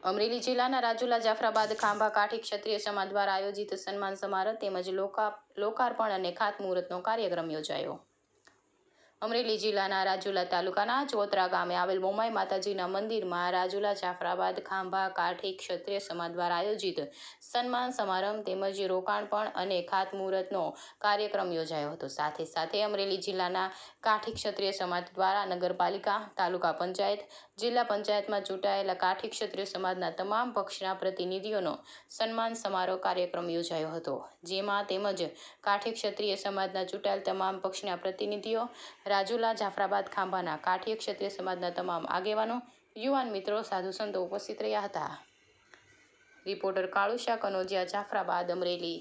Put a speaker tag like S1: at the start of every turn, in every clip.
S1: અમરેલી જિલ્લાના રાજુલા જાફરાબાદ ખાંભા કાઠી ક્ષત્રિય સમાજ દ્વારા આયોજિત સન્માન સમારોહ તેમજ લોકાર્પણ અને ખાતમુહૂર્તનો કાર્યક્રમ યોજાયો। અમરેલી જિલ્લાના રાજુલા તાલુકાના ચોતરા ગામે આવેલ મોમાઈ માતાજીના મંદિરમાં રાજુલા જાફરાબાદ ખાંભા કાઠી ક્ષત્રિય સમાજ દ્વારા આયોજિત સન્માન સમારંભ તેમજ રોકાણપણ અને ખાતમુહૂર્તનો કાર્યક્રમ યોજાયો હતો। સાથે સાથે અમરેલી જિલ્લાના કાઠી ક્ષત્રિય સમાજ દ્વારા નગરપાલિકા, તાલુકા પંચાયત, જિલ્લા પંચાયતમાં ચૂંટાયેલા કાઠી ક્ષત્રિય સમાજના તમામ પક્ષના પ્રતિનિધિઓનો સન્માન સમારોહ કાર્યક્રમ યોજાયો હતો। જેમાં તેમજ કાઠી ક્ષત્રિય સમાજના ચૂંટાયેલ તમામ પક્ષના પ્રતિનિધિઓ, રાજુલા જાફરાબાદ ખાંભાના કાઠી ક્ષત્રિય સમાજના તમામ આગેવાનો, યુવાન મિત્રો, સાધુ સંતો ઉપસ્થિત રહ્યા હતા। રિપોર્ટર કાળુશા કનોજિયા, જાફરાબાદ, અમરેલી।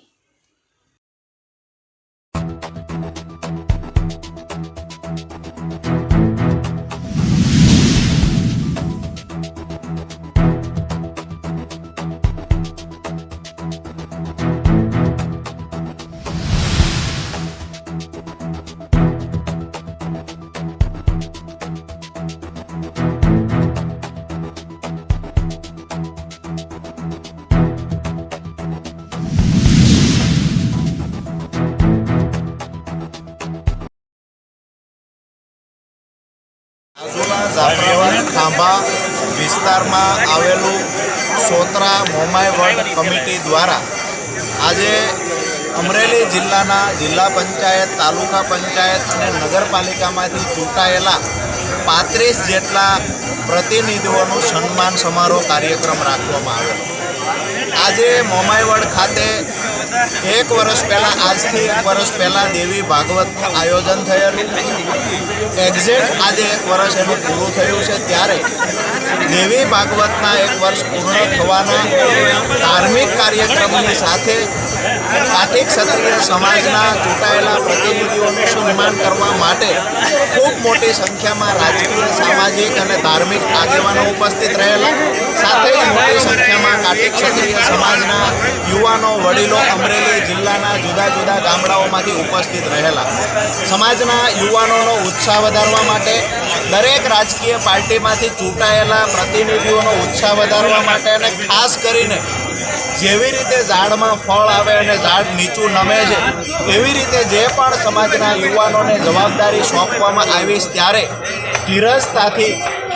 S2: રાજુલા જાફરાબાદ ખાંભા વિસ્તારમાં આવેલું ચોતરા મોમાઈ વડ કમિટી દ્વારા આજે અમરેલી જિલ્લાના જિલ્લા પંચાયત, તાલુકા પંચાયત અને નગરપાલિકામાંથી ચૂંટાયેલા 35 જેટલા પ્રતિનિધિઓનું સન્માન સમારોહ કાર્યક્રમ રાખવામાં આવેલો। આજે મોમાઈવડ ખાતે 1 વર્ષ પહેલાં, આજથી 1 વર્ષ પહેલાં દેવી ભાગવતનું આયોજન થયેલું। એક્ઝેક્ટ આજે 1 વર્ષ એનું પૂરું થયું છે, ત્યારે દેવી ભાગવતના 1 વર્ષ પૂર્ણ થવાના ધાર્મિક કાર્યક્રમની સાથે કાઠી ક્ષત્રિય સમાજના ચૂંટાયેલા પ્રતિનિધિઓનું સન્માન કરવા માટે ખૂબ મોટી સંખ્યામાં રાજકીય, સામાજિક અને ધાર્મિક આગેવાનો ઉપસ્થિત રહેલા। સાથે જ મોટી સંખ્યામાં કાઠી ક્ષત્રિય સમાજના યુવાનો, વડીલો અમરેલી જિલ્લાના જુદા જુદા ગામડાઓમાંથી ઉપસ્થિત રહેલા। સમાજના યુવાનોનો ઉત્સાહ વધારવા માટે, દરેક રાજકીય પાર્ટીમાંથી ચૂંટાયેલા પ્રતિનિધિઓનો ઉત્સાહ વધારવા માટે અને ખાસ કરીને જેવી રીતે ઝાડમાં ફળ આવે અને ઝાડ નીચું નમે છે, એવી રીતે જે પણ સમાજના યુવાનોને જવાબદારી સોંપવામાં આવી ત્યારે ધીરજતાથી,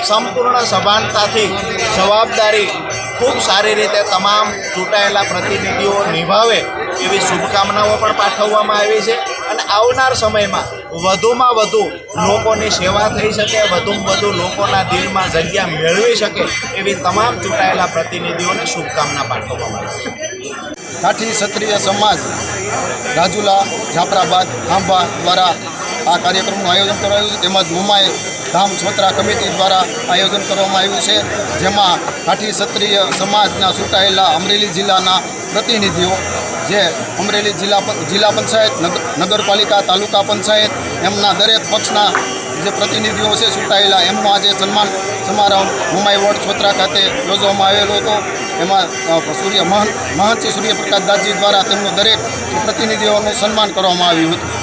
S2: સંપૂર્ણ સભાનતાથી જવાબદારી ખૂબ સારી રીતે તમામ ચૂંટાયેલા પ્રતિનિધિઓ નિભાવે એવી શુભકામનાઓ પણ પાઠવવામાં આવી છે। અને આવનાર સમયમાં વધુમાં વધુ લોકોની સેવા થઈ શકે, વધુમાં વધુ લોકોના દિલમાં જગ્યા મેળવી શકે એવી તમામ ચૂંટાયેલા પ્રતિનિધિઓને શુભકામના પાઠવવામાં આવી છે।
S3: કાઠી ક્ષત્રિય સમાજ રાજુલા જાફરાબાદ ખાંભા દ્વારા આ કાર્યક્રમનું આયોજન કરાયું છે, તેમજ મોમાઈ ધામ ચોતરા કમિટી દ્વારા આયોજન કરવામાં આવ્યું છે, જેમાં કાઠી ક્ષત્રિય સમાજના ચૂંટાયેલા અમરેલી જિલ્લાના પ્રતિનિધિઓ, જે અમરેલી જિલ્લા પંચાયત, નગરપાલિકા, તાલુકા પંચાયત, એમના દરેક પક્ષના જે પ્રતિનિધિઓ છે ચૂંટાયેલા, એમનો આજે સન્માન સમારંભ મોમાઈ વડ ચોતરા ખાતે યોજવામાં આવેલો હતો। એમાં મહંતજી સૂર્યપ્રકાશ દાસજી દ્વારા તેમનું દરેક પ્રતિનિધિઓનું સન્માન કરવામાં આવ્યું હતું।